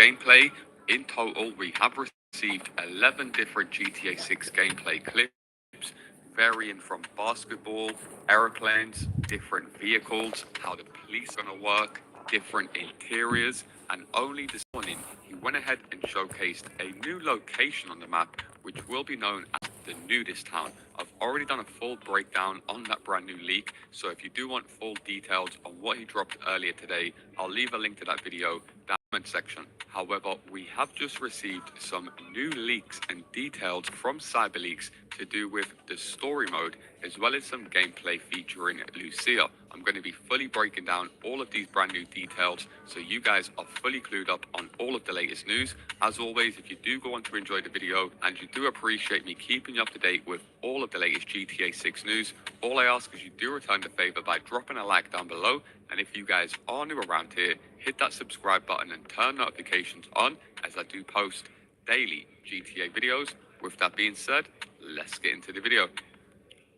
gameplay. In total, we have received 11 different GTA 6 gameplay clips, varying from basketball, aeroplanes, different vehicles, how the police are going to work, different interiors, and only this morning he went ahead and showcased a new location on the map, which will be known as the Nudist Town. I've already done a full breakdown on that brand new leak, so if you do want full details on what he dropped earlier today, I'll leave a link to that video down in the comment section. However, we have just received some new leaks and details from CyberLeeks to do with the story mode, as well as some gameplay featuring Lucia. I'm going to be fully breaking down all of these brand new details, so you guys are fully clued up on all of the latest news. As always, if you do go on to enjoy the video and you do appreciate me keeping you up to date with all of the latest GTA 6 news, all I ask is you do return the favor by dropping a like down below. And if you guys are new around here, hit that subscribe button and turn notifications on, as I do post daily GTA videos. With that being said, let's get into the video.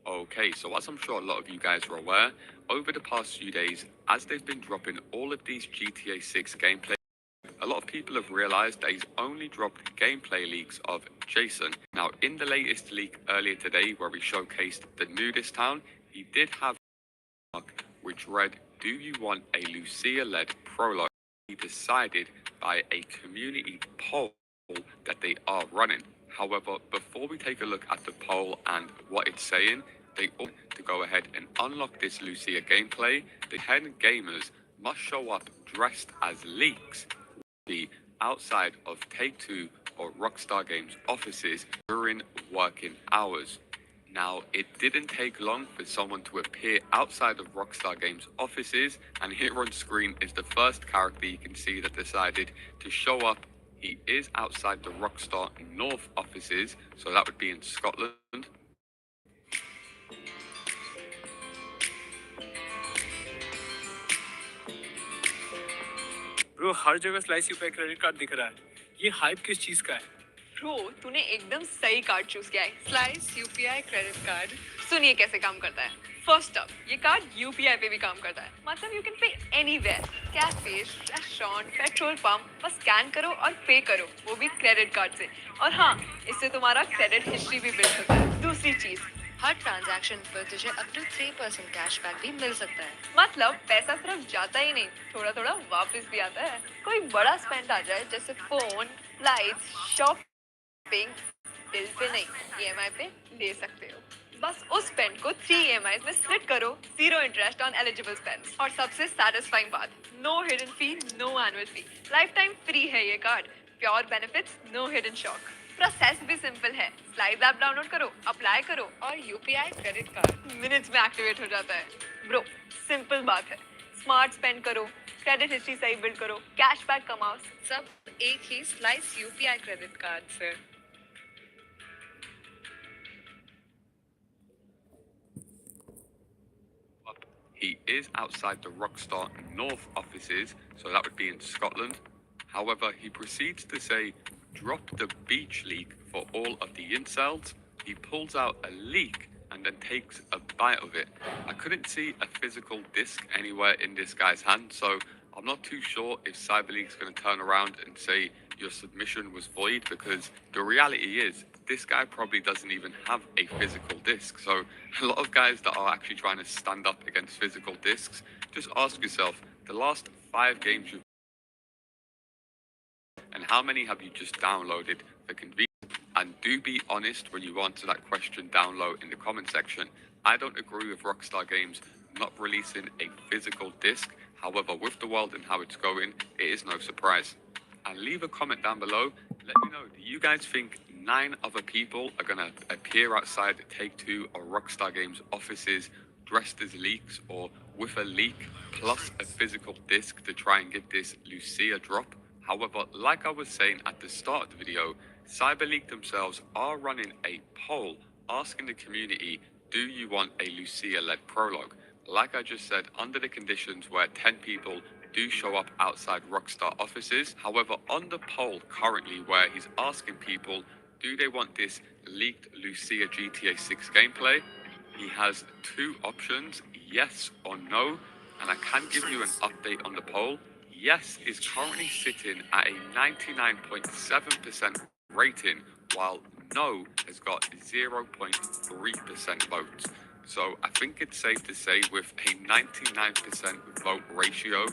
Okay, so as I'm sure a lot of you guys are aware, over the past few days, as they've been dropping all of these GTA 6 gameplay, a lot of people have realized that he's only dropped gameplay leaks of Jason. Now, in the latest leak earlier today, where he showcased the Nudist Town, he did have which read, "Do you want a Lucia-led prologue?" He decided by a community poll that they are running. However, before we take a look at the poll and what it's saying, they ought to go ahead and unlock this Lucia gameplay. The 10 gamers must show up dressed as leaks, be outside of Take-Two or Rockstar Games offices during working hours. Now, it didn't take long for someone to appear outside of Rockstar Games offices, and here on screen is the first character you can see that decided to show up. He is outside the Rockstar North offices, so that would be in Scotland. Bro हर जगह Slice UPI credit card दिख रहा है। ये hype किस चीज का है? ब्रो तूने एकदम सही कार्ड चूज किया है, स्लाइस यूपीआई क्रेडिट कार्ड। सुनिए कैसे काम करता है। फर्स्ट अप, ये कार्ड यूपीआई पे भी काम करता है। मतलब you can pay anywhere, cafe, restaurant, petrol pump, बस स्कैन करो और पे करो, वो भी क्रेडिट कार्ड से। और हाँ, इससे तुम्हारा क्रेडिट हिस्ट्री भी बिल्ड होता है। दूसरी चीज, हर ट्रांजैक्शन पर तुझे अप टू 3% कैशबैक भी मिल सकता है। मतलब पैसा सिर्फ जाता ही नहीं, थोड़ा थोड़ा वापस भी आता है। कोई बड़ा स्पेंड आ जाए, जैसे phone, lights, shopping, bill pay नहीं, ईएमआई पे ले सकते हो। बस उस स्पेंड को 3 EMIs में स्प्लिट करो, 0 इंटरेस्ट ऑन एलिजिबल स्पेंड्स। और सबसे सैटिस्फाइंग बात, no hidden fee, no annual fee, lifetime free है ये card. Pure benefits, no hidden shock. Process भी सिंपल है, स्लाइड ऐप डाउनलोड करो, अप्लाई करो और यूपीआई क्रेडिट कार्ड मिनट्स में एक्टिवेट हो जाता है। ब्रो सिंपल बात है, स्मार्ट स्पेंड करो, क्रेडिट हिस्ट्री सही बिल्ड करो, कैशबैक कमाओ, सब एक ही स्लाइस यूपीआई क्रेडिट कार्ड से। He is outside the Rockstar North offices, so that would be in Scotland. However, he proceeds to say, drop the beach leak for all of the incels. He pulls out a leak and then takes a bite of it. I couldn't see a physical disc anywhere in this guy's hand, so I'm not too sure if CyberLeek's going to turn around and say your submission was void, because the reality is this guy probably doesn't even have a physical disc. So a lot of guys that are actually trying to stand up against physical discs, just ask yourself, the last 5 games you've and how many have you just downloaded for convenience? And do be honest when you answer that question down low in the comment section. I don't agree with Rockstar Games not releasing a physical disc. However, with the world and how it's going, it is no surprise. And leave a comment down below. Let me know, do you guys think 9 other people are going to appear outside Take-Two or Rockstar Games offices dressed as leaks, or with a leak plus a physical disc to try and get this Lucia drop? However, like I was saying at the start of the video, CyberLeek themselves are running a poll asking the community, do you want a Lucia-led prologue? Like I just said, under the conditions where 10 people do show up outside Rockstar offices. However, on the poll currently where he's asking people, do they want this leaked Lucia GTA 6 gameplay? He has 2 options, yes or no, and I can give you an update on the poll. yes is currently sitting at a 99.7% rating, while no has got 0.3% votes. So I think it's safe to say with a 99% vote ratio,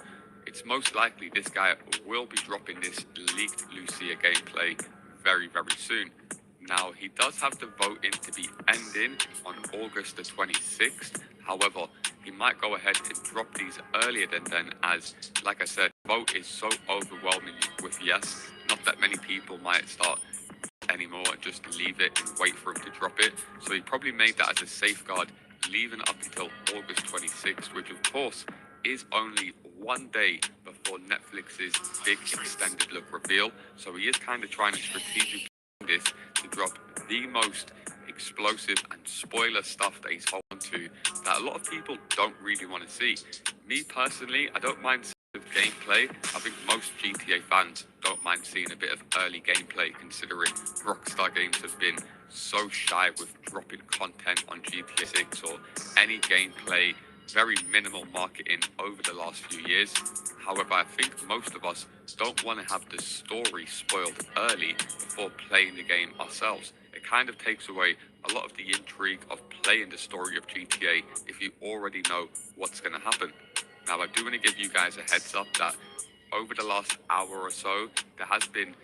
it's most likely this guy will be dropping this leaked Lucia gameplay very, very soon. Now, he does have the voting to be ending on August the 26th. However, he might go ahead and drop these earlier than then, as, like I said, vote is so overwhelming with yes, not that many people might start anymore and just leave it and wait for him to drop it. So he probably made that as a safeguard, leaving up until August 26th, which of course is only one day before Netflix's big extended look reveal. So he is kind of trying to strategically do this to drop the most explosive and spoiler stuff that he's holding to that a lot of people don't really want to see. Me personally, I don't mind of gameplay. I think most GTA fans don't mind seeing a bit of early gameplay, considering Rockstar Games have been so shy with dropping content on GTA 6 or any gameplay, very minimal marketing over the last few years. However, I think most of us don't want to have the story spoiled early before playing the game ourselves. It kind of takes away a lot of the intrigue of playing the story of GTA if you already know what's going to happen. Now, I do want to give you guys a heads up that over the last hour or so, there has been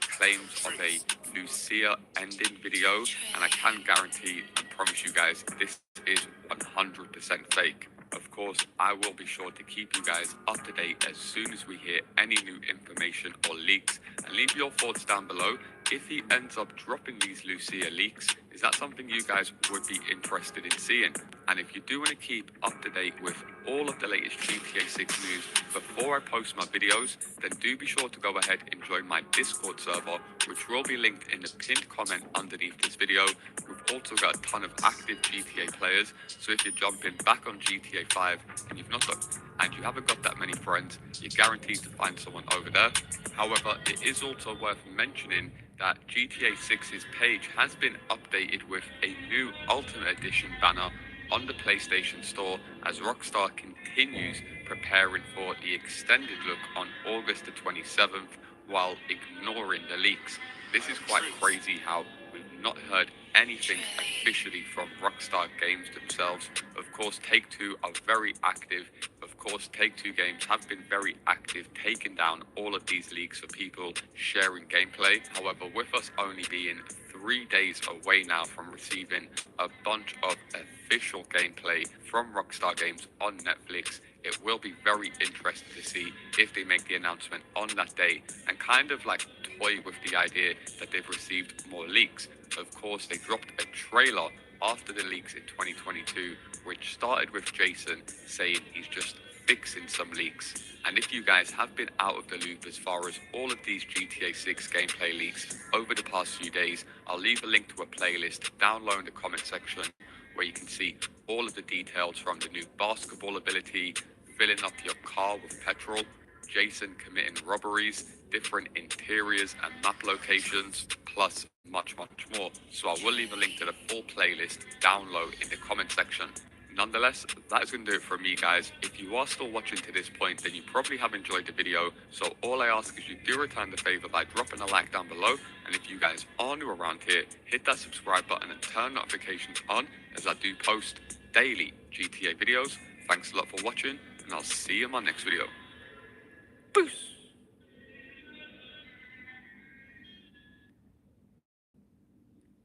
claims of a Lucia ending video, and I can guarantee and promise you guys this is 100% fake. Of course, I will be sure to keep you guys up to date as soon as we hear any new information or leaks, and leave your thoughts down below. If he ends up dropping these Lucia leaks, is that something you guys would be interested in seeing? And if you do want to keep up to date with all of the latest GTA 6 news before I post my videos, then do be sure to go ahead and join my Discord server, which will be linked in the pinned comment underneath this video. We've also got a ton of active GTA players, so if you're jumping back on GTA 5 and you haven't got that many friends, you're guaranteed to find someone over there. However, it is also worth mentioning that GTA 6's page has been updated with a new Ultimate Edition banner on the PlayStation Store as Rockstar continues preparing for the extended look on August the 27th while ignoring the leaks. This is quite crazy how we've not heard anything officially from Rockstar Games themselves. Of course, Take-Two are very active. Of course, Take-Two Games have been very active, taking down all of these leaks for people sharing gameplay. However, with us only being 3 days away now from receiving a bunch of official gameplay from Rockstar Games on Netflix, it will be very interesting to see if they make the announcement on that day and kind of like toy with the idea that they've received more leaks. Of course, they dropped a trailer after the leaks in 2022, which started with Jason saying he's just fixing some leaks. And if you guys have been out of the loop as far as all of these GTA 6 gameplay leaks over the past few days, I'll leave a link to a playlist down low in the comment section where you can see all of the details from the new basketball ability, filling up your car with petrol, Jason committing robberies, different interiors and map locations, plus much more. So I will leave a link to the full playlist down low in the comment section. Nonetheless, that is going to do it for me, guys. If you are still watching to this point, then you probably have enjoyed the video. So all I ask is you do return the favor by dropping a like down below. And if you guys are new around here, hit that subscribe button and turn notifications on, as I do post daily GTA videos. Thanks a lot for watching, and I'll see you in my next video. Peace.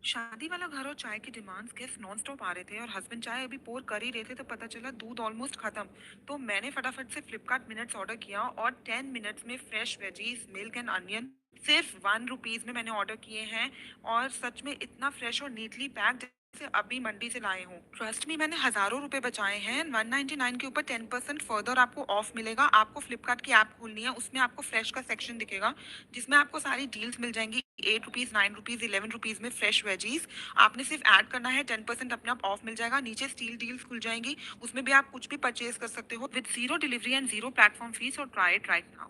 शादी वाला घर और चाय की demands guest non stop आ रहे थे और husband चाय अभी पोर कर ही रहे थे तो पता चला दूध ऑलमोस्ट खत्म। तो मैंने फटाफट से फ्लिपकार्ट मिनट्स ऑर्डर किया और 10 मिनट्स में fresh veggies milk and onion सिर्फ 1 रुपीज में मैंने ऑर्डर किए हैं और सच में इतना फ्रेश और नीटली पैक्ड से अभी मंडी से लाए हूँ। ट्रस्ट मी, मैंने हजारों रुपए बचाए हैं। 199 के ऊपर 10% फर्दर आपको ऑफ मिलेगा। आपको फ्लिपकार्ट की ऐप खोलनी है, उसमें आपको फ्रेश का सेक्शन दिखेगा जिसमें आपको सारी डील्स मिल जाएंगी। 8 रुपीज, 9 रुपीज, 11 रुपीज में फ्रेश वेजीज। आपने सिर्फ ऐड करना है, 10% अपने आप ऑफ मिल जाएगा। नीचे स्टील डील्स खुल जाएंगी, उसमें भी आप कुछ भी परचेज कर सकते हो with 0 delivery and 0 platform fees. और try it right now.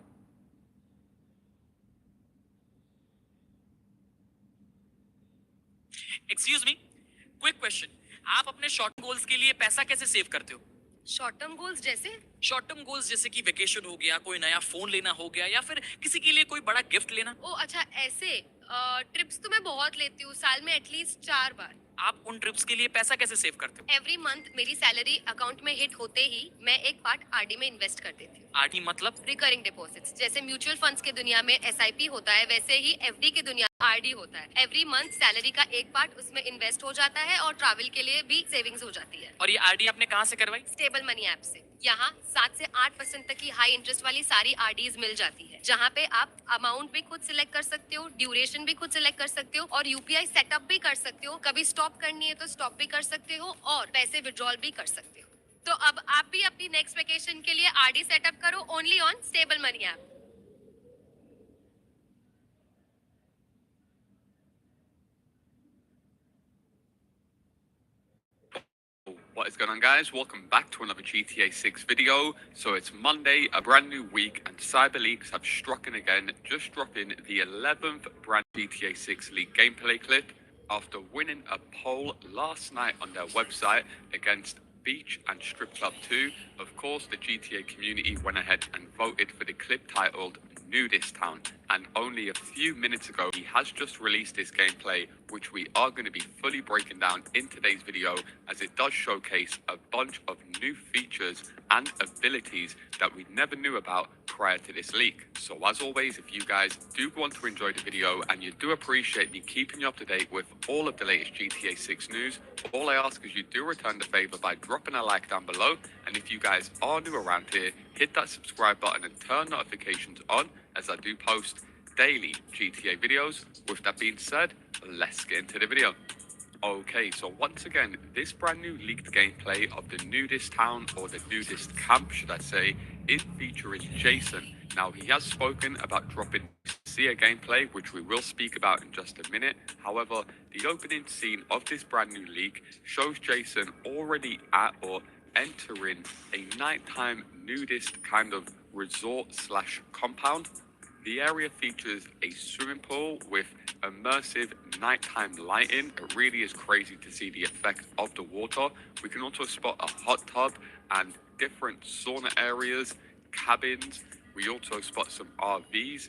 Excuse me, quick question. आप अपने शॉर्ट गोल्स के लिए पैसा कैसे सेव करते हो? शॉर्ट टर्म गोल्स जैसे? शॉर्ट टर्म गोल्स जैसे कि वेकेशन हो गया, कोई नया फोन लेना हो गया या फिर किसी के लिए कोई बड़ा गिफ्ट लेना। ओ अच्छा, ऐसे ट्रिप्स तो मैं बहुत लेती हूँ, साल में एटलीस्ट 4 बार। आप उन ट्रिप्स के लिए पैसा कैसे सेव करते हो? एवरी मंथ मेरी सैलरी अकाउंट में हिट होते ही मैं एक पार्ट आरडी में इन्वेस्ट कर देती हूँ। आरडी मतलब? Recurring deposits. जैसे म्यूचुअल फंड्स के दुनिया में एसआईपी होता है, वैसे ही एफडी की दुनिया आरडी होता है। एवरी मंथ सैलरी का एक पार्ट उसमें इन्वेस्ट हो जाता है और ट्रैवल के लिए भी सेविंग्स हो जाती है। और ये आरडी आपने कहाँ से करवाई? स्टेबल मनी ऐप से। यहाँ 7 से 8% तक की हाई इंटरेस्ट वाली सारी आरडीज मिल जाती है, जहाँ पे आप अमाउंट भी खुद सिलेक्ट कर सकते हो, ड्यूरेशन भी खुद सिलेक्ट कर सकते हो और यूपीआई सेटअप भी कर सकते हो। कभी स्टॉप करनी है तो स्टॉप भी कर सकते हो और पैसे विड्रॉल भी कर सकते हो। तो अब आप भी अपनी नेक्स्ट वेकेशन के लिए आरडी सेटअप करो only on stable money app. What is going on, guys? Welcome back to another GTA 6 video. So it's Monday, a brand new week, and CyberLeeks have struck in again, just dropping the 11th brand GTA 6 leak gameplay clip after winning a poll last night on their website against Beach and Strip Club 2. Of course, the GTA community went ahead and voted for the clip titled Nudist Town, and only a few minutes ago he has just released this gameplay, which we are going to be fully breaking down in today's video, as it does showcase a bunch of new features and abilities that we never knew about prior to this leak. So as always, if you guys do want to enjoy the video and you do appreciate me keeping you up to date with all of the latest GTA 6 news, all I ask is you do return the favor by dropping a like down below, and if you guys are new around here, hit that subscribe button and turn notifications on, as I do post daily GTA videos. With that being said, let's get into the video. Okay, so once again, this brand new leaked gameplay of the Nudist Town, or the Nudist Camp, should I say, is featuring Jason. Now, he has spoken about dropping Lucia gameplay, which we will speak about in just a minute. However, the opening scene of this brand new leak shows Jason already at or entering a nighttime nudist kind of resort slash compound. The area features a swimming pool with immersive nighttime lighting. It really is crazy to see the effect of the water. We can also spot a hot tub and different sauna areas, cabins. We also spot some RVs,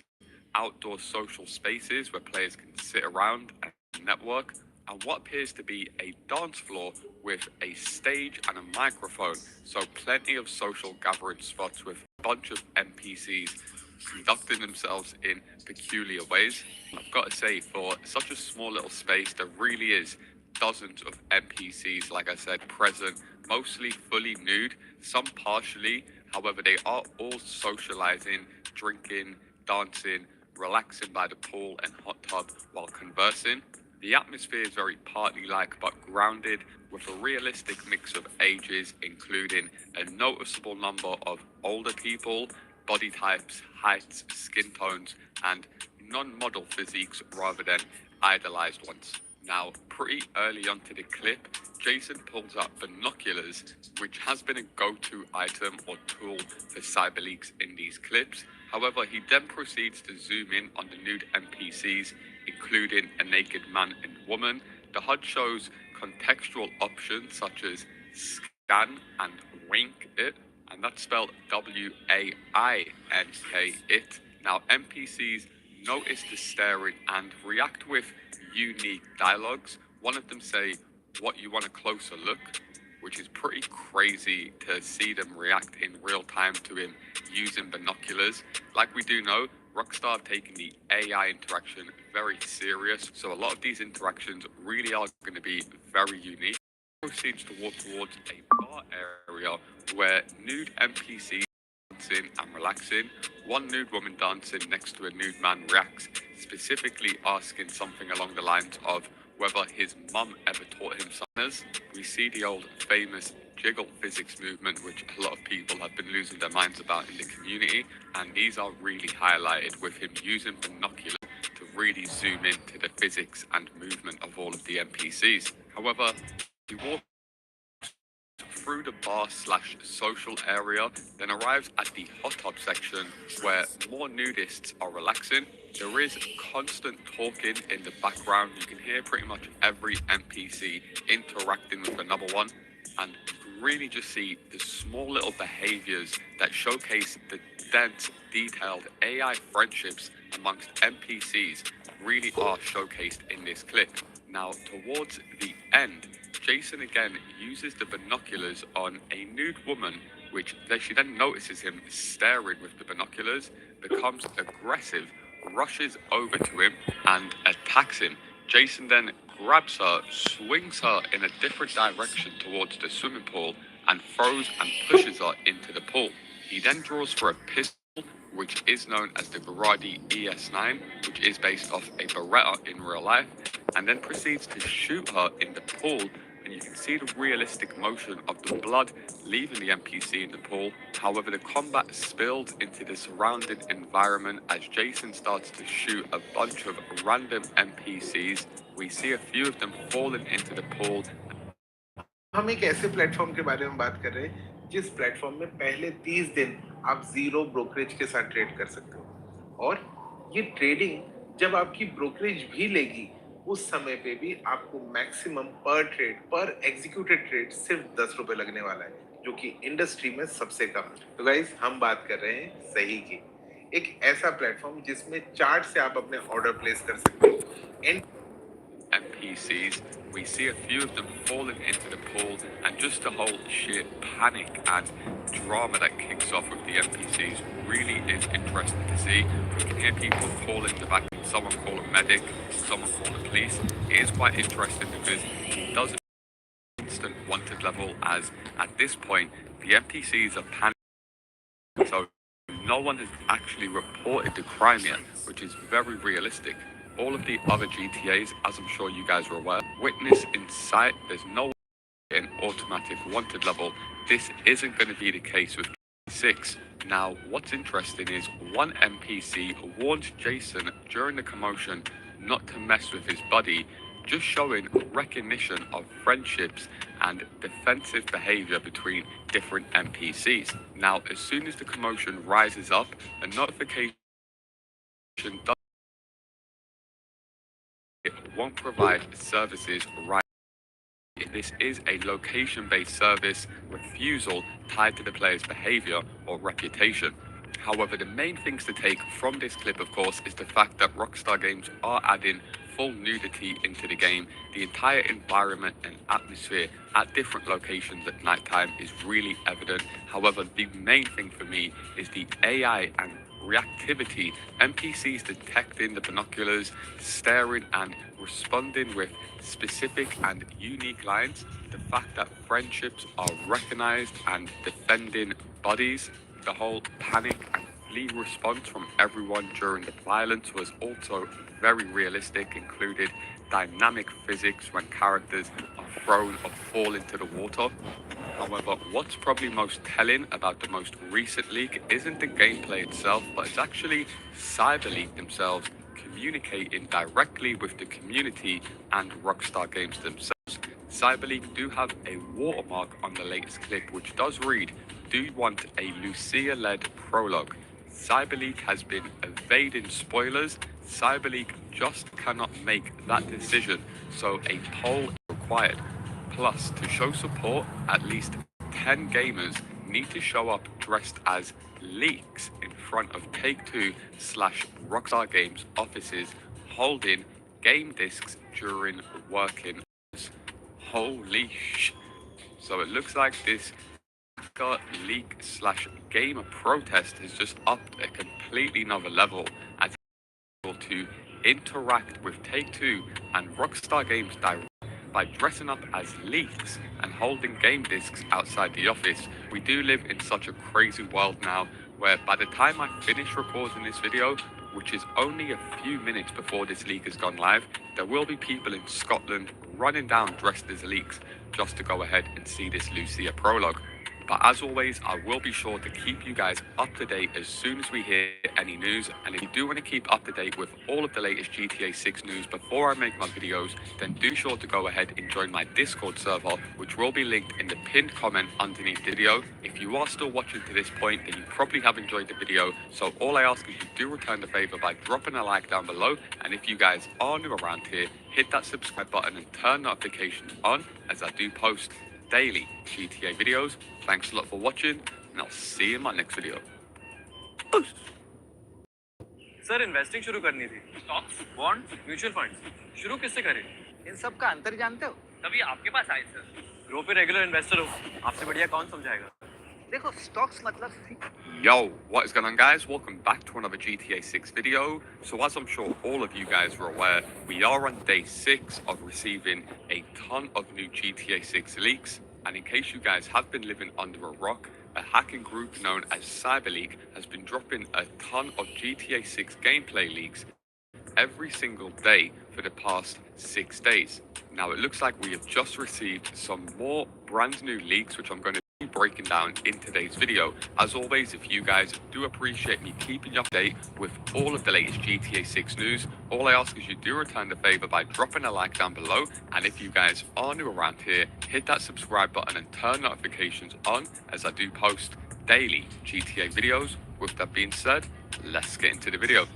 outdoor social spaces where players can sit around and network, and what appears to be a dance floor with a stage and a microphone. So plenty of social gathering spots with a bunch of NPCs conducting themselves in peculiar ways. I've got to say, for such a small little space, there really is dozens of NPCs, like I said, present, mostly fully nude, some partially. However, they are all socializing, drinking, dancing, relaxing by the pool and hot tub while conversing. The atmosphere is very party-like but grounded, with a realistic mix of ages, including a noticeable number of older people, body types, heights, skin tones, and non-model physiques rather than idolized ones. Now, pretty early onto the clip, Jason pulls out binoculars, which has been a go-to item or tool for CyberLeeks in these clips. However, he then proceeds to zoom in on the nude NPCs, including a naked man and woman. The HUD shows contextual options such as scan and wink it, and that's spelled WAINK it. Now, NPCs notice the staring and react with unique dialogues. One of them say, "What, you want a closer look?" which is pretty crazy to see them react in real time to him using binoculars. Like we do know, Rockstar have taken the AI interaction very serious, so a lot of these interactions really are going to be very unique. Proceeds to walk towards a bar area where nude NPCs dancing and relaxing. One nude woman dancing next to a nude man reacts, specifically asking something along the lines of whether his mum ever taught him manners. We see the old famous jiggle physics movement, which a lot of people have been losing their minds about in the community, and these are really highlighted with him using binoculars to really zoom into the physics and movement of all of the NPCs. However, he walks through the bar slash social area, then arrives at the hot tub section where more nudists are relaxing. There is constant talking in the background. You can hear pretty much every NPC interacting with another one, and really just see the small little behaviors that showcase the dense, detailed AI friendships amongst NPCs really are showcased in this clip. Now, towards the end, Jason again uses the binoculars on a nude woman, which she then notices him staring with the binoculars, becomes aggressive, rushes over to him, and attacks him. Jason then grabs her, swings her in a different direction towards the swimming pool, and throws and pushes her into the pool. He then draws for a pistol, which is known as the Garadi ES9, which is based off a Beretta in real life, and then proceeds to shoot her in the pool. And you can see the realistic motion of the blood leaving the NPC in the pool. However, the combat spilled into the surrounding environment as Jason starts to shoot a bunch of random NPCs. We see a few of them falling into the pool. हम एक ऐसे platform के बारे में बात कर रहे हैं जिस प्लेटफॉर्म में पहले 30 दिन आप जीरो ब्रोकरेज के साथ ट्रेड कर सकते हो, और ये ट्रेडिंग जब आपकी ब्रोकरेज भी लेगी उस समय पे भी आपको मैक्सिमम पर ट्रेड, पर एग्जीक्यूटेड ट्रेड सिर्फ 10 रुपए लगने वाला है, जो कि इंडस्ट्री में सबसे कम है। तो गाइस, हम बात कर रहे हैं सही की, एक ऐसा प्लेटफॉर्म जिसमें चार्ट से आप अपने ऑर्डर प्लेस कर सकते हो। NPCs, we see a few of them falling into the pool, and just the whole sheer panic and drama that kicks off with the NPCs really is interesting to see. We can hear people calling the back, someone call a medic, someone call the police. It is quite interesting because it does instant wanted level, as at this point the NPCs are panicking, so no one has actually reported the crime yet, which is very realistic. All of the other GTAs, as I'm sure you guys are aware, witness in sight. There's no an automatic wanted level. This isn't going to be the case with 6. Now, what's interesting is one NPC warned Jason during the commotion not to mess with his buddy, just showing recognition of friendships and defensive behavior between different NPCs. Now, as soon as the commotion rises up, a notification does. It won't provide services right. This is a location-based service refusal tied to the player's behavior or reputation. However, the main things to take from this clip, of course, is the fact that Rockstar Games are adding full nudity into the game. The entire environment and atmosphere at different locations at nighttime is really evident. However, the main thing for me is the AI and reactivity. NPCs detecting the binoculars, staring and responding with specific and unique lines. The fact that friendships are recognized and defending buddies. The whole panic and flee response from everyone during the violence was also very realistic, included dynamic physics when characters are thrown or fall into the water. However, what's probably most telling about the most recent leak isn't the gameplay itself, but it's actually CyberLeek themselves communicating directly with the community and Rockstar Games themselves. CyberLeek do have a watermark on the latest clip, which does read, "Do you want a Lucia-led prologue?" CyberLeek has been evading spoilers. CyberLeek just cannot make that decision, so a poll is required. Plus, to show support, at least 10 gamers need to show up dressed as leaks in front of Take-Two/Rockstar Games offices holding game discs during working hours. Holy sh! So it looks like this leak/gamer protest has just upped a completely another level as able to interact with Take-Two and Rockstar Games directly by dressing up as leaks and holding game discs outside the office. We do live in such a crazy world now where by the time I finish recording this video, which is only a few minutes before this leak has gone live, there will be people in Scotland running down dressed as leaks just to go ahead and see this Lucia prologue. But as always, I will be sure to keep you guys up to date as soon as we hear any news. And if you do want to keep up to date with all of the latest GTA 6 news before I make my videos, then do be sure to go ahead and join my Discord server, which will be linked in the pinned comment underneath the video. If you are still watching to this point, then you probably have enjoyed the video. So all I ask is you do return the favor by dropping a like down below. And if you guys are new around here, hit that subscribe button and turn notifications on as I do post daily GTA videos. Thanks a lot for watching, and I'll see you in my next video. Sir investing शुरू करनी थी stocks bond mutual funds शुरू किससे करें इन सब का अंतर जानते हो? तभी आपके पास आए सर ग्रो पे रेगुलर इन्वेस्टर हो आपसे बढ़िया कौन समझाएगा देखो स्टॉक्स मतलब Yo, what is going on, guys? Welcome back to another GTA 6 video. So as I'm sure all of you guys are aware, we are on day 6 of receiving a ton of new GTA 6 leaks. And in case you guys have been living under a rock, a hacking group known as CyberLeek has been dropping a ton of GTA 6 gameplay leaks every single day for the past 6 days. Now it looks like we have just received some more brand new leaks, which I'm going to be breaking down in today's video. As always, if you guys do appreciate me keeping you up to date with all of the latest GTA 6 news, all I ask is you do return the favor by dropping a like down below. And if you guys are new around here, hit that subscribe button and turn notifications on, as I do post daily GTA videos. With that being said, let's get into the video.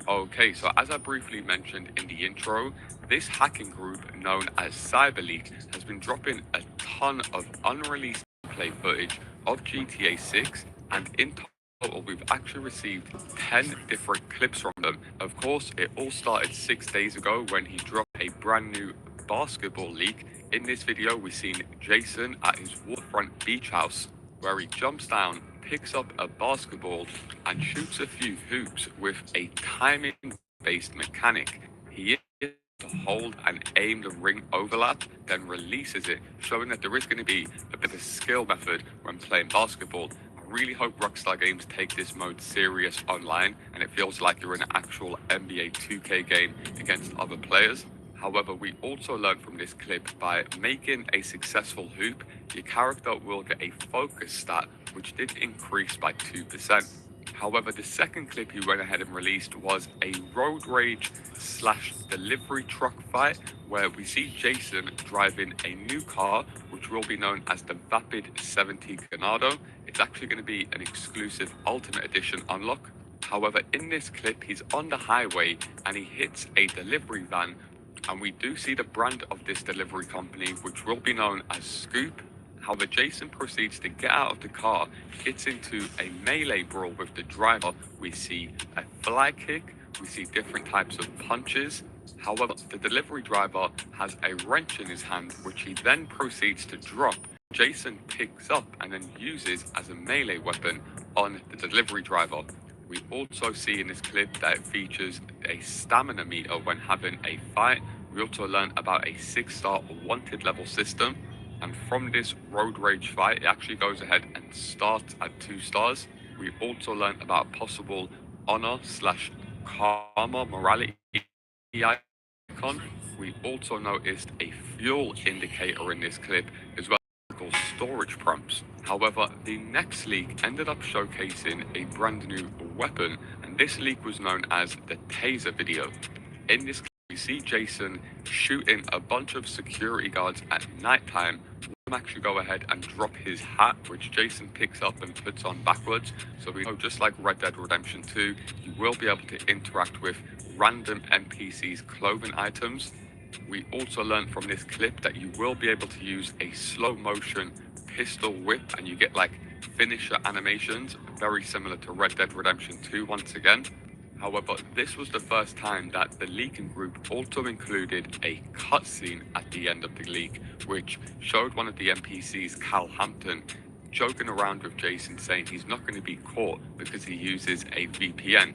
Okay, so as I briefly mentioned in the intro, this hacking group known as CyberLeek has been dropping a ton of unreleased gameplay footage of GTA 6, and in total we've actually received 10 different clips from them. Of course, it all started 6 days ago when he dropped a brand new basketball leak. In this video, we've seen Jason at his waterfront beach house, where he jumps down, picks up a basketball and shoots a few hoops with a timing-based mechanic. He is to hold and aim the ring overlap, then releases it, showing that there is going to be a bit of a skill method when playing basketball. I really hope Rockstar Games take this mode serious online, and it feels like you're in an actual NBA 2K game against other players. However, we also learned from this clip by making a successful hoop, your character will get a focus stat, which did increase by 2%. However, the second clip he went ahead and released was a road rage / delivery truck fight, where we see Jason driving a new car, which will be known as the Vapid 70 Ganado. It's actually going to be an exclusive Ultimate Edition unlock. However, in this clip, he's on the highway and he hits a delivery van, and we do see the brand of this delivery company, which will be known as Scoop. However, Jason proceeds to get out of the car, gets into a melee brawl with the driver. We see a fly kick, we see different types of punches. However, the delivery driver has a wrench in his hand, which he then proceeds to drop. Jason picks up and then uses as a melee weapon on the delivery driver. We also see in this clip that it features a stamina meter when having a fight. We also learn about a 6-star wanted level system. And from this road rage fight, it actually goes ahead and starts at 2 stars. We also learn about possible honor / karma morality icon. We also noticed a fuel indicator in this clip, as well as storage prompts. However, the next leak ended up showcasing a brand new weapon, and this leak was known as the Taser video. In this clip, we see Jason shooting a bunch of security guards at nighttime. We'll actually go ahead and drop his hat, which Jason picks up and puts on backwards. So we know, just like Red Dead Redemption 2, you will be able to interact with random NPCs' clothing items. We also learned from this clip that you will be able to use a slow motion pistol whip, and you get like finisher animations, very similar to Red Dead Redemption 2 once again. However, this was the first time that the leaking group also included a cutscene at the end of the leak, which showed one of the NPCs, Cal Hampton, joking around with Jason, saying he's not going to be caught because he uses a VPN,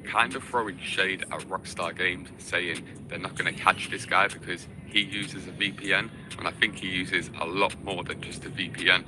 kind of throwing shade at Rockstar Games, saying they're not going to catch this guy because he uses a VPN, and I think he uses a lot more than just a VPN.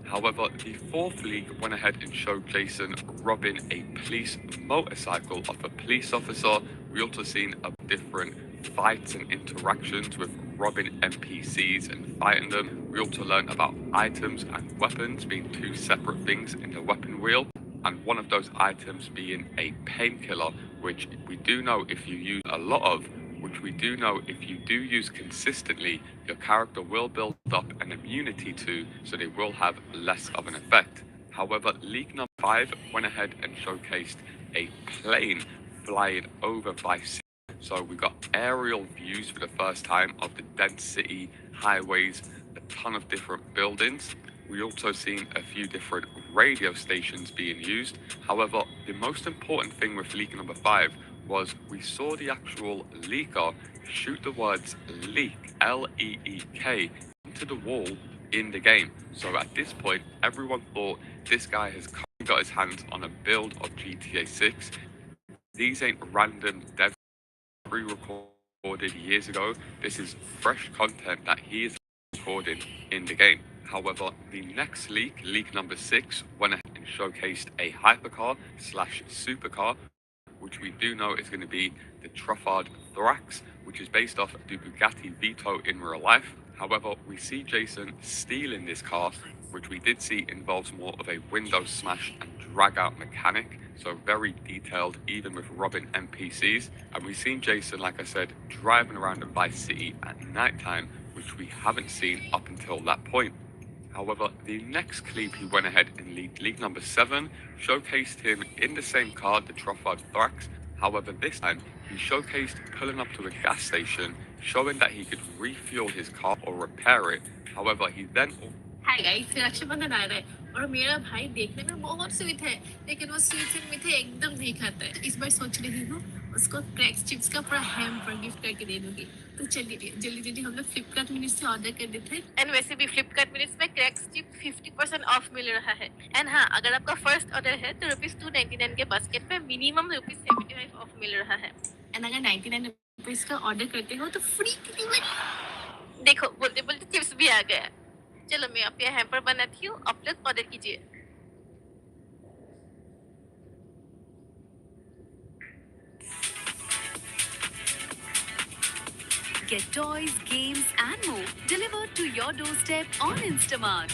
However, the fourth leak went ahead and showed Jason robbing a police motorcycle of a police officer. We also seen different fights and interactions with robbing NPCs and fighting them. We also learned about items and weapons being 2 separate things in the weapon wheel, and one of those items being a painkiller, which we do know if you use a lot of, which we do know if you do use consistently, your character will build up an immunity to, so they will have less of an effect. However, leak number 5 went ahead and showcased a plane flying over Vice City. So we got aerial views for the first time of the dense city, highways, the ton of different buildings. We also seen a few different radio stations being used. However, the most important thing with leak number 5 was we saw the actual leaker shoot the words leak, L-E-E-K, into the wall in the game. So at this point, everyone thought this guy has got his hands on a build of GTA 6. These ain't random dev pre-recorded years ago. This is fresh content that he is recording in the game. However, the next leak, leak number 6, went ahead and showcased a hypercar slash supercar, which we do know is going to be the Truffard Thrax, which is based off the Bugatti Vito in real life. However, we see Jason stealing this car, which we did see involves more of a window smash and drag out mechanic, so very detailed even with robbing NPCs. And we've seen Jason, like I said, driving around in Vice City at nighttime, which we haven't seen up until that point. However, the next clip he went ahead and leaked, leak number 7, showcased him in the same car, the Truffard Thrax. However, this time he showcased pulling up to a gas station, showing that he could refuel his car or repair it. However, he then hi guys फिर रक्षाबंधन आ रहा है और मेरा भाई देखने में बहुत sweet है लेकिन वो स्वीट एंड मीठे एकदम नहीं खाता है इस बार सोच रही हूँ उसको क्रैक्स चिप्स का पूरा हैम्पर गिफ्ट करके दे दूंगी तो चलिए जल्दी जल्दी हम लोग फ्लिपकार्ट मिनट्स से ऑर्डर कर देते हैं एंड वैसे भी फ्लिपकार्ट मिनट्स में क्रैक्स चिप 50% ऑफ मिल रहा है एंड हाँ अगर आपका फर्स्ट ऑर्डर है तो ₹299 के बास्केट में मिनिमम ₹75 ऑफ मिल रहा है एंड अगर 99 रुपीस का ऑर्डर करते हो तो फ्री देखो बोलते बोलते चिप्स भी आ गया चलो मैं आप यहाँ हैम्पर बनाती हूँ आप लोग ऑर्डर कीजिए Get toys, games and more delivered to your doorstep on Instamart.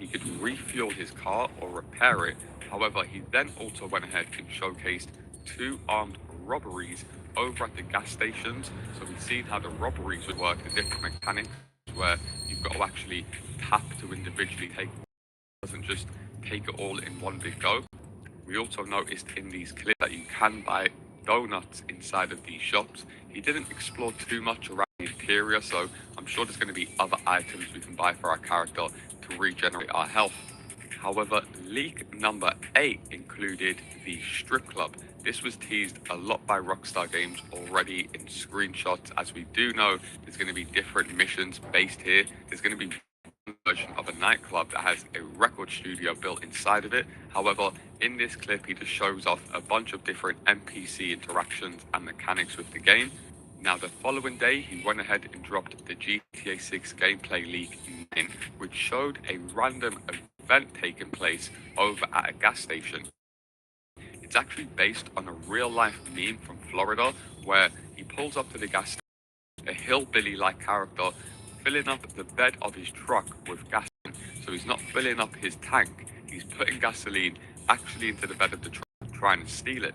he could refuel his car or repair it. However, he then also went ahead and showcased 2 armed robberies over at the gas stations. So we've seen how the robberies would work, the different mechanics, where you've got to actually tap to individually take it. It doesn't just take it all in one big go. We also noticed in these clips that you can buy donuts inside of these shops. He didn't explore too much around the interior, so I'm sure there's going to be other items we can buy for our character to regenerate our health. However, leak number 8 included the strip club. This was teased a lot by Rockstar Games already in screenshots, as we do know there's going to be different missions based here. There's going to be version of a nightclub that has a record studio built inside of it. However, in this clip he just shows off a bunch of different NPC interactions and mechanics with the game. Now the following day he went ahead and dropped the GTA 6 gameplay leak 9, which showed a random event taking place over at a gas station. It's actually based on a real life meme from Florida where he pulls up to the gas station, a hillbilly like character filling up the bed of his truck with gasoline. So he's not filling up his tank, he's putting gasoline actually into the bed of the truck, trying to steal it.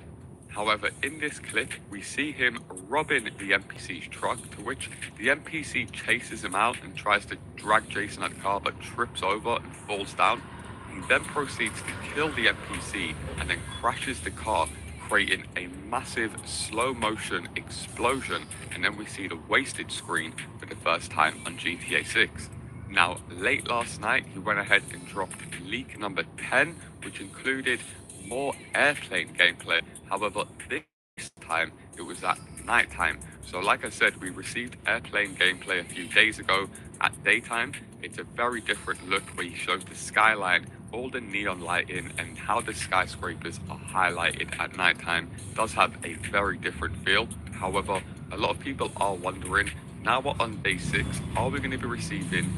However, in this clip, we see him robbing the NPC's truck, to which the NPC chases him out and tries to drag Jason out of the car, but trips over and falls down. He then proceeds to kill the NPC and then crashes the car, creating a massive slow motion explosion, and then we see the wasted screen for the first time on GTA 6. Now, late last night, he went ahead and dropped leak number 10, which included more airplane gameplay. However, this time it was at nighttime. So like I said, we received airplane gameplay a few days ago at daytime. It's a very different look where he shows the skyline, all the neon lighting, and how the skyscrapers are highlighted at nighttime does have a very different feel. However, a lot of people are wondering, now we're on day 6, are we going to be receiving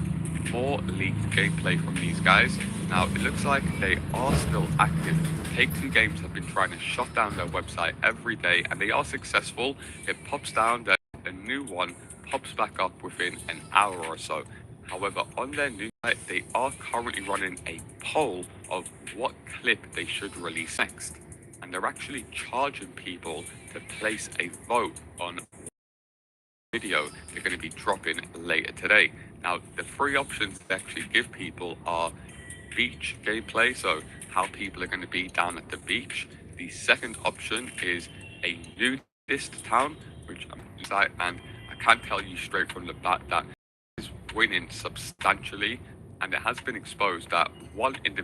more leaked gameplay from these guys? Now, it looks like they are still active. Take-Two Games have been trying to shut down their website every day, and they are successful. It pops down, then a new one pops back up within an hour or so. However, on their new site, they are currently running a poll of what clip they should release next. And they're actually charging people to place a vote on video they're going to be dropping later today. Now, the 3 options they actually give people are beach gameplay, so how people are going to be down at the beach. The second option is a nudist town, which I'm inside, and I can tell you straight from the bat that is winning substantially, and it has been exposed that one individual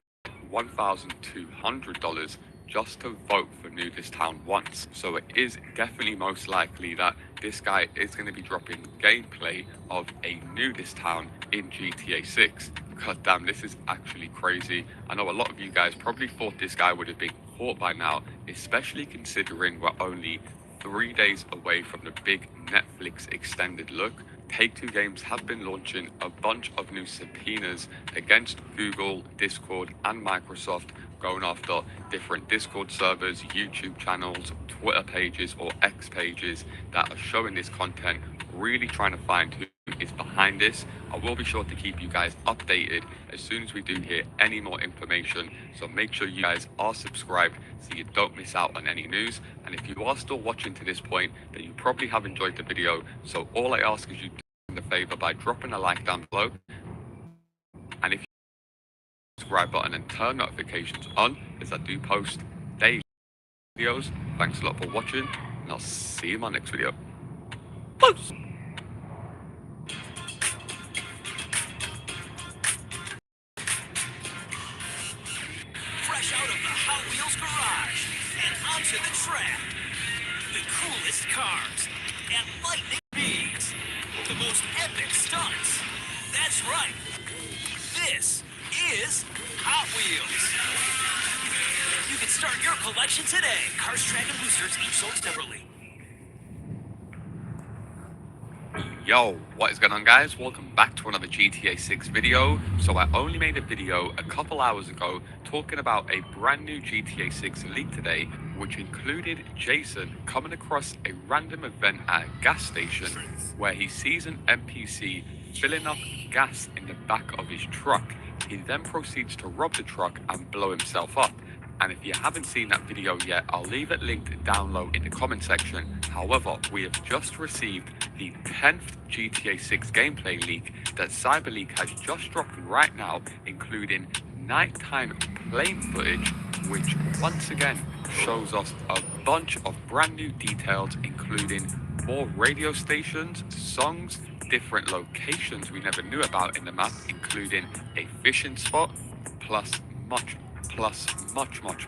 $1,200 just to vote for Nudist Town once. So it is definitely most likely that this guy is going to be dropping gameplay of a Nudist Town in GTA 6. God damn, this is actually crazy. I know a lot of you guys probably thought this guy would have been caught by now, especially considering we're only 3 days away from the big Netflix extended look. Take-Two Games have been launching a bunch of new subpoenas against Google, Discord, and Microsoft, going after different Discord servers, YouTube channels, Twitter pages, or X pages that are showing this content, really trying to find who is behind this. I will be sure to keep you guys updated as soon as we do hear any more information, so make sure you guys are subscribed so you don't miss out on any news. And if you are still watching to this point, then you probably have enjoyed the video, so all I ask is you do me a favor by dropping a like down below, and if you subscribe button and turn notifications on, as I do post daily videos. Thanks a lot for watching, and I'll see you in my next video. Peace. Fresh out of the Hot Wheels garage and onto the track. The coolest cars and lightning speeds. The most epic stunts. That's right. This is Hot Wheels. You can start your collection today. Cars, track, and boosters each sold separately. Yo, what is going on, guys? Welcome back to another GTA 6 video. So I only made a video a couple hours ago talking about a brand new GTA 6 leak today, which included Jason coming across a random event at a gas station where he sees an NPC filling up gas in the back of his truck. He then proceeds to rob the truck and blow himself up. And if you haven't seen that video yet, I'll leave it linked down low in the comment section. However, we have just received the 10th GTA 6 gameplay leak that CyberLeek has just dropped right now, including nighttime plane footage, which once again shows us a bunch of brand new details, including more radio stations, songs, different locations we never knew about in the map, including a fishing spot, plus much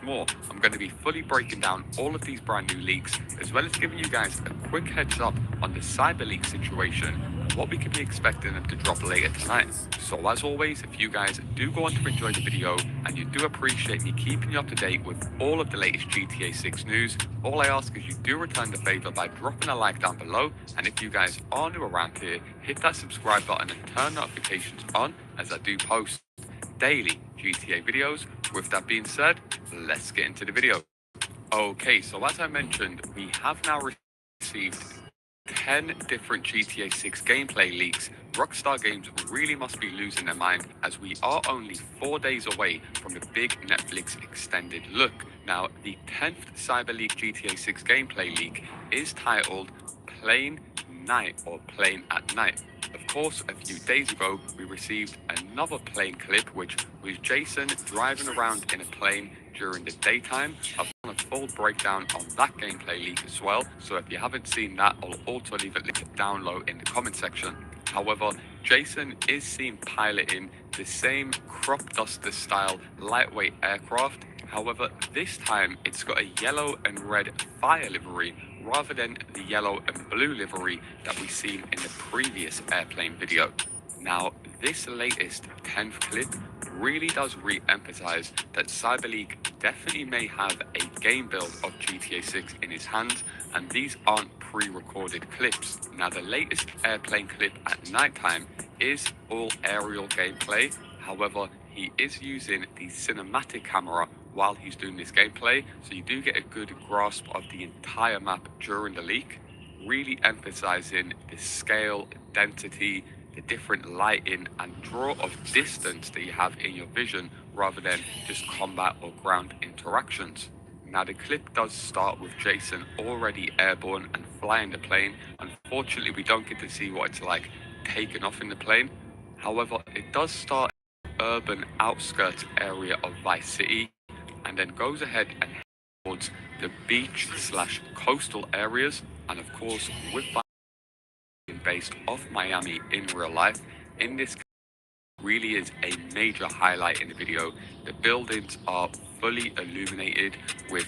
more. I'm going to be fully breaking down all of these brand new leaks, as well as giving you guys a quick heads up on the CyberLeek situation and what we could be expecting them to drop later tonight. So as always, if you guys do go on to enjoy the video and you do appreciate me keeping you up to date with all of the latest GTA 6 news, all I ask is you do return the favor by dropping a like down below, and if you guys are new around here, hit that subscribe button and turn notifications on, as I do post daily GTA videos. With that being said, let's get into the video. Okay, so as I mentioned, we have now received 10 different GTA 6 gameplay leaks. Rockstar Games really must be losing their mind, as we are only 4 days away from the big Netflix extended look. Now, the 10th CyberLeek GTA 6 gameplay leak is titled Plane Night, or Plane at Night. Of course, a few days ago, we received another plane clip, which was Jason driving around in a plane during the daytime. I've done a full breakdown on that gameplay leak as well, so if you haven't seen that, I'll also leave it linked down low in the comment section. However, Jason is seen piloting the same crop duster style lightweight aircraft. However, this time it's got a yellow and red fire livery rather than the yellow and blue livery that we've seen in the previous airplane video. Now, this latest 10th clip really does re-emphasize that CyberLeek definitely may have a game build of GTA 6 in his hands, and these aren't pre-recorded clips. Now, the latest airplane clip at nighttime is all aerial gameplay. However, he is using the cinematic camera while he's doing this gameplay, so you do get a good grasp of the entire map during the leak, really emphasizing the scale, density, the different lighting and draw of distance that you have in your vision rather than just combat or ground interactions. Now, the clip does start with Jason already airborne and flying the plane. Unfortunately, we don't get to see what it's like taking off in the plane. However, it does start in the urban outskirts area of Vice City, and then goes ahead and heads towards the beach / coastal areas. And of course, with being based off Miami in real life, In this really is a major highlight in the video. The buildings are fully illuminated with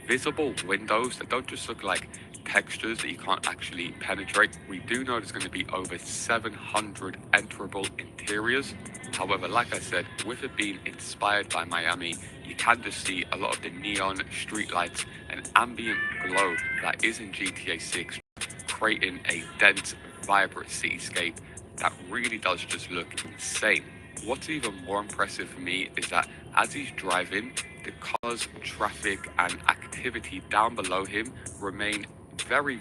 visible windows that don't just look like textures that you can't actually penetrate. We do know there's going to be over 700 enterable interiors. However, like I said, with it being inspired by Miami, you can just see a lot of the neon streetlights and ambient glow that is in GTA 6, creating a dense, vibrant cityscape that really does just look insane. What's even more impressive for me is that as he's driving, the cars, traffic, and activity down below him remain very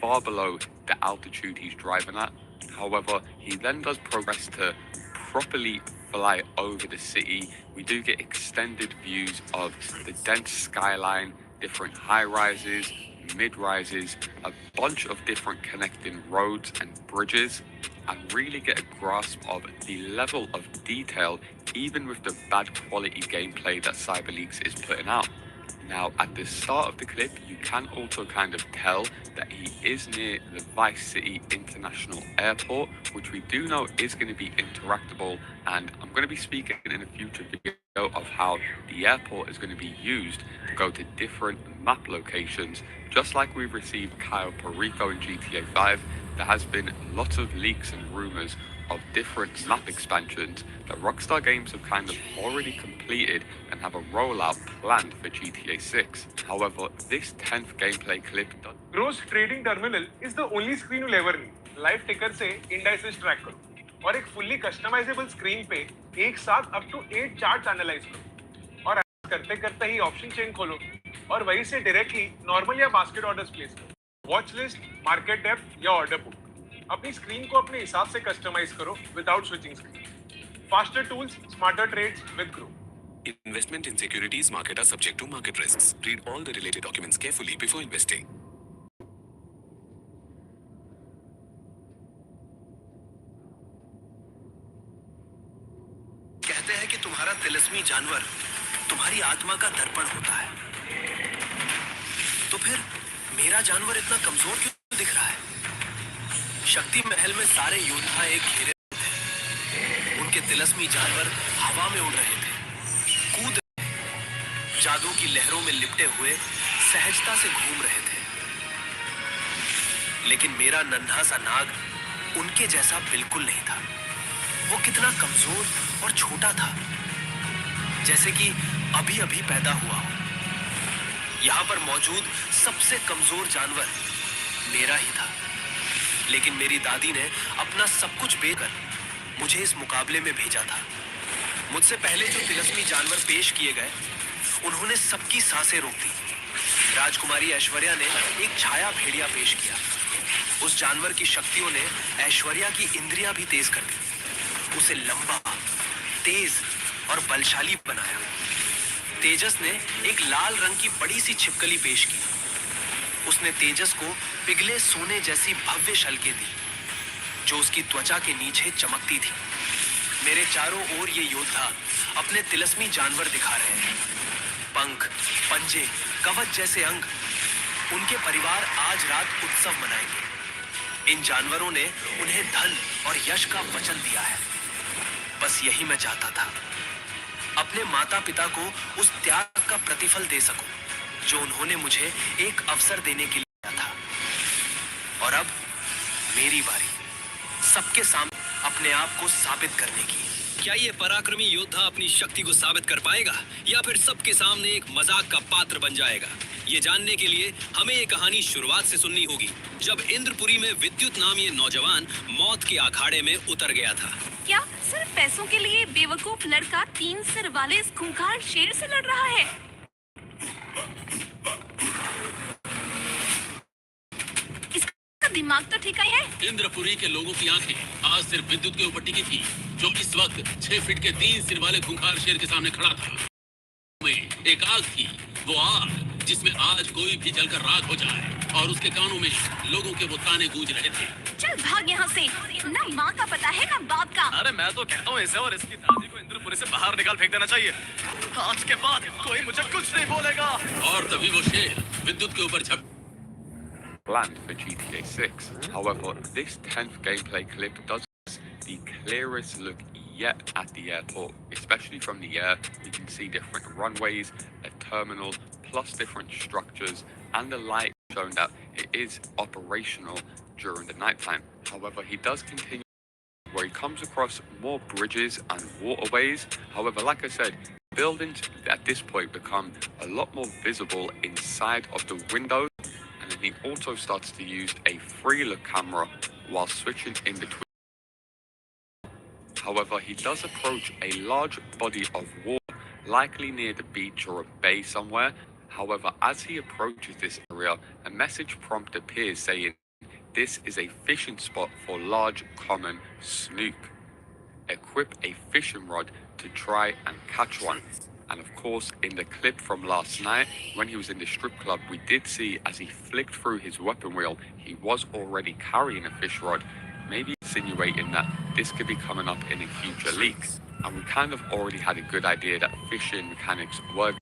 far below the altitude he's driving at. However, he then does progress to properly fly over the city. We do get extended views of the dense skyline, different high rises, mid rises, a bunch of different connecting roads and bridges, and really get a grasp of the level of detail, even with the bad quality gameplay that CyberLeek is putting out. Now, at the start of the clip, you can also kind of tell that he is near the Vice City International Airport, which we do know is going to be interactable, and I'm going to be speaking in a future video of how the airport is going to be used to go to different map locations, just like we've received Cayo Perico in GTA 5. There has been lots of leaks and rumors of different map expansions that Rockstar Games have kind of already completed and have a rollout planned for GTA 6. However, this 10th gameplay clip does... Gross Trading Terminal is the only screen you'll ever need. Live ticker से indices track करो और एक fully customizable screen पे एक साथ up to 8 charts analyze करो और करते करते ही option chain खोलो और वहीं से directly normal या basket orders place करो. Watch list, market depth या order book. अपनी स्क्रीन को अपने हिसाब से कस्टमाइज करो without switching screen. Faster tools, smarter trades with Groww. Investment in securities market are subject to market risks. Read all the related documents carefully before investing. कहते हैं कि तुम्हारा तिलस्मी जानवर तुम्हारी आत्मा का दर्पण होता है. तो फिर मेरा जानवर इतना कमजोर क्यों दिख रहा है? शक्ति महल में सारे योद्धा एक घेरे थे. उनके तिलस्मी जानवर हवा में उड़ रहे थे, कूद रहे, जादू की लहरों में लिपटे हुए सहजता से घूम रहे थे. लेकिन मेरा नन्हा सा नाग उनके जैसा बिल्कुल नहीं था. वो कितना कमजोर और छोटा था, जैसे कि अभी अभी पैदा हुआ हो. यहां पर मौजूद सबसे कमजोर जानवर मेरा ही था. लेकिन मेरी दादी ने अपना सब कुछ बेचकर मुझे इस मुकाबले में भेजा था. मुझसे पहले जो तिलस्मी जानवर पेश किए गए, उन्होंने सबकी सांसें रोक दी. राजकुमारी ऐश्वर्या ने एक छाया भेड़िया पेश किया. उस जानवर की शक्तियों ने ऐश्वर्या की इंद्रियां भी तेज कर दी. उसे लंबा, तेज और बलशाली बनाया. तेजस ने एक लाल रंग की बड़ी सी छिपकली पेश की. उसने तेजस को पिघले सोने जैसी भव्य शल्कें दी, जो उसकी त्वचा के नीचे चमकती थी. मेरे चारों ओर ये योद्धा अपने तिलस्मी जानवर दिखा रहे हैं. पंख, पंजे, कवच जैसे अंग. उनके परिवार आज रात उत्सव मनाएंगे. इन जानवरों ने उन्हें धन और यश का वचन दिया है. बस यही मैं चाहता था, अपने माता पिता को उस त्याग का प्रतिफल दे सकूं जो उन्होंने मुझे एक अवसर देने के लिए दिया था. और अब मेरी बारी, सबके सामने अपने आप को साबित करने की. क्या ये पराक्रमी योद्धा अपनी शक्ति को साबित कर पाएगा या फिर सबके सामने एक मजाक का पात्र बन जाएगा? ये जानने के लिए हमें ये कहानी शुरुआत से सुननी होगी, जब इंद्रपुरी में विद्युत नाम ये नौजवान मौत के अखाड़े में उतर गया था. क्या सिर्फ पैसों के लिए बेवकूफ लड़का 3 सिर वाले इस खूंखार शेर से लड़ रहा है? इसका दिमाग तो ठीक है. इंद्रपुरी के लोगों की आंखें आज सिर्फ विद्युत के ऊपर टिकी थी, जो इस वक्त 6 फीट के 3 सिर वाले खूंखार शेर के सामने खड़ा था. में एक आग थी, वो आग जिसमें आज कोई भी जलकर राख हो जाए, और उसके कानों में लोगों के वो ताने गूंज रहे थे. चल भाग यहाँ से. ना माँ का पता है ना बाप का. अरे मैं तो कहता हूँ इसे और इसकी दादी को इंद्रपुरी से बाहर निकाल फेंक देना चाहिए. आज के बाद कोई मुझे कुछ नहीं बोलेगा. और तभी वो शेर विद्युत के ऊपर झप. Planned for GTA 6. However, this 10th gameplay clip does the clearest look yet at the airport, especially from the air. You can see different runways, a terminal, plus different structures, and the light showing that it is operational during the nighttime. However, he does continue where he comes across more bridges and waterways. However, like I said, buildings at this point become a lot more visible inside of the windows, and then he also starts to use a free-look camera while switching in between. However, he does approach a large body of water, likely near the beach or a bay somewhere. However, as he approaches this area, a message prompt appears saying, "This is a fishing spot for large common snook. Equip a fishing rod to try and catch one." And of course, in the clip from last night, when he was in the strip club, we did see as he flicked through his weapon wheel, he was already carrying a fish rod, maybe insinuating that this could be coming up in a future leak. And we kind of already had a good idea that fishing mechanics were